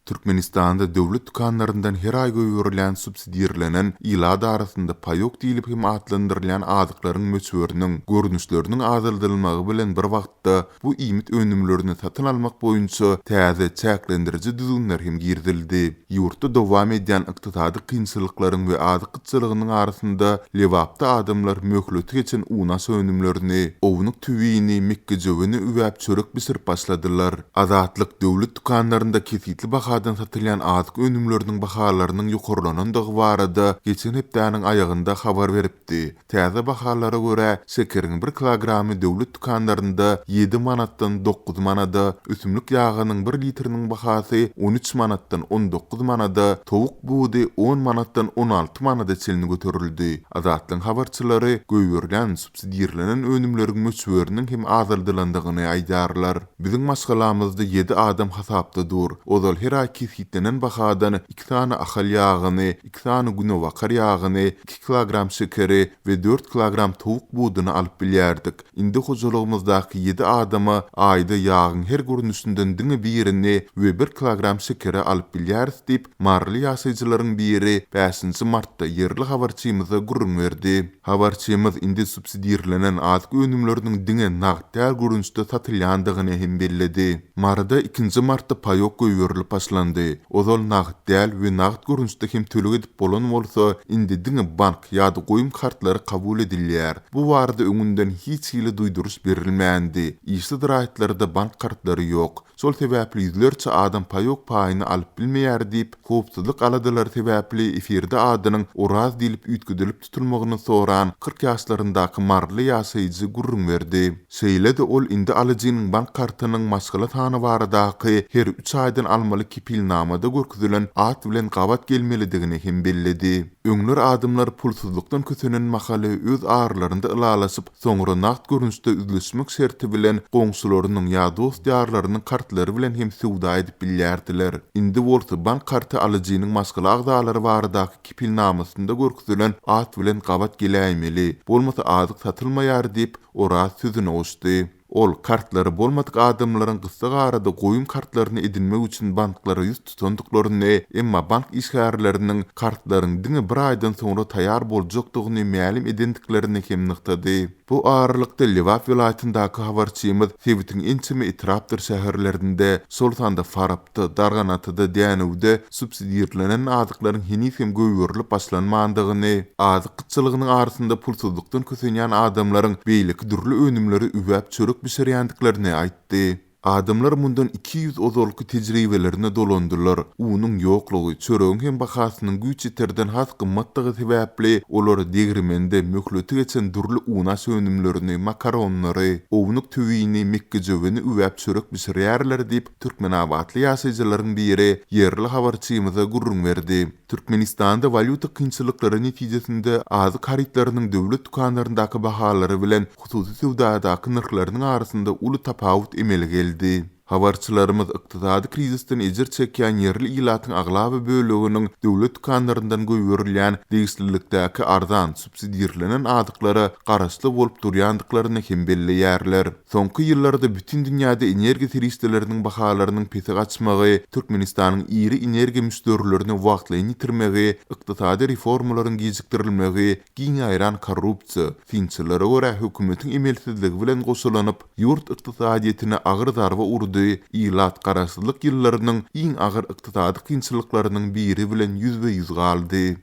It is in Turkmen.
Türkmenistanda döwlet dükanlarından her ay göýürilen subsidiýerlenen ýyla arasynda paýok diýilip hem adlandyrylan adyklaryň möçberiniň görnüşleriniň azaldylmagy bilen bir wagtda bu iýmit önümlerini satyn almak boýunça täze çäklendiriji düzümler hem girdildi. Ýurtda dowam edýän ykdysady kynçylyklaryň we adykyçylygynyň arasynda lewapda adamlar möhlet geçen unas önümlerini, owunyk tüwini, mikgejewini üwäp çörek bisirip başladylar. Azatlyk döwlet dükanlarynda kesitli bahadan satylýan adyk önümleriniň bahalarynyň ýokarlanandygy barada geçen hepdäniň aýagynda habar beripdi. Täze bahalary görä şekeriň 1 kilogramy döwlet dükanlarynda 7 manatdan 9 manada, üsümlik ýagynyň 1 litriniň bahasy 13 manatdan 19 manada, towuk buğdy 10 manatdan 16 manada çelini göterildi. Azatlyň habarçylary göýürilen subsidiýerlenen önümleriň möçberiniň hem azaldylandygyny aýdarlar. Biziň maşgalamyzda 7 adam hasapda dur. Ozal her ay kesitlenen bahadan 2 tane ahal ýagyny, 2 tane günowakar ýagyny, 2 kilogram şekeri we 4 kilogram towuk buğdyny alyp bilýärdik. Indi hojulygymyzdaky 7 adama aýda ýagyň her görnüşinden diňe birini we 1 kilogram şekeri alyp bilýäris diýip marly ýaşaýjylaryň biri 5-nji martda yerli habarçymyza gurrun berdi. Habarçymyz indi subsidiýerlenen adyk önümleriniň diňe nagd däl görnüşde satylýandygyny hem belledi. Marda 2-nji martda paýok göýürilip başlandy. Ozal nagd däl we nagd görnüşde hem töleg edip bolan bolsa indi diňe bank ýa-da goýum kartlary kabul edilýär. Bu barada öňünden hiç hili duýduruş berilmändi. Ýyşy diraýtlarda bank kartlary ýok. Şol sebäpli ýüzlerçe adam paýok paýyny alyp bilmeýär diýip howpsuzlyk aladylar sebäpli efirde adynyň Oraz diýilip üýtgüdilip tutulmagyny soran 40 ýaşlaryndaky marly ýaşaýjy gurrun berdi. Şeýle-de ol indi alyjynyň bank kartynyň maşgala tany baradaky her 3 aýdan almaly kepilnamada görkezilen at bilen gabat gelmelidigini hem belledi. Öňler adamlar pulsuzlukdan kösenen mahaly öz ağrılarynda ılalaşyp soňra nagd görnüşde üzleşmek şerti bilen goňşularynyň ýa dost ýarlarynyň kartlary bilen hem sowda edip bilýärdiler. Indi bolsa bank karty alyjynyň maşgala agdalary baradaky kepilnamasynda görkezilen at bilen gabat geläýmeli. Bolmasa adyk satylmaýar diýip Oraz sözüne oşdy. Ol kartlary bolmadyk adamlaryň gysga arada goýum kartlaryny edinmek üçin banklara ýüz tutandyklaryny, emma bank işgärleriniň kartlaryň diňe 1 aýdan soňra taýýar boljakdygyny mälim edindiklerini hem nyktady. Bu ağırlykda Lewap vilayatyndaky habarçymyz Sewitiň ençimi etrapdyr şäherlerinde, Soltanda, Farapda, Darganatyda, Dänewde subsidiýerlenen adyklaryň henis hem göýürilip başlanmandygyny, adykyçylygynyň arasynda pulsuzlukdan kösenýän adamlaryň beýleki dürli önümleri üwäp çörek bisirýändiklerini aýtdy. Adamlar mundan 200 ozolky tejribelerini dolandylar. Unyň ýoklugy, çöregiň hem bahasynyň güýç ýeterden has gymmatdygy sebäpli olar degrimende möhleti geçen durly unas önümlerini, makaronlary, owunyk tüwini, mikgejewini üwäp çörek bisirýärler diýip Türkmenabadly ýaşaýjylaryň biri yerli habarçymyza gurrun berdi. Türkmenistanda valyuta kynçylyklary netijesinde azyk haritlarynyň döwlet dükanlaryndaky bahalary bilen hususy sowdadaky narhlarynyň arasynda uly tapawut emeli geldi. Habarçylarymyz ykdysady krizisden ejir çekýän yerli ýylatyň aglaby böleginiň döwlet dükanlaryndan göýürilýän degislilikdäki arzan subsidiýerlenen adyklara garaşly bolup durýandyklaryny hem belleýärler. Soňky ýyllarda bütün dünýäde energiýa serwisleriniň bahalarynyň pesi gaçmagy, Türkmenistanyň iri energiýa müşterilerini wagtlaýy ýitirmegi, ykdysady reformalaryň gecikdirilmegi, giň aýran korrupsiýa, finçilere görä hökümetiň emelsizligi bilen goşulanyp ýurt ykdysadyetine agyr zarba urdy. Ýylat garaşsyzlyk ýyllarynyň iň agyr ykdysady kynçylyklarynyň biri bilen ýüzbe ýüz galdy.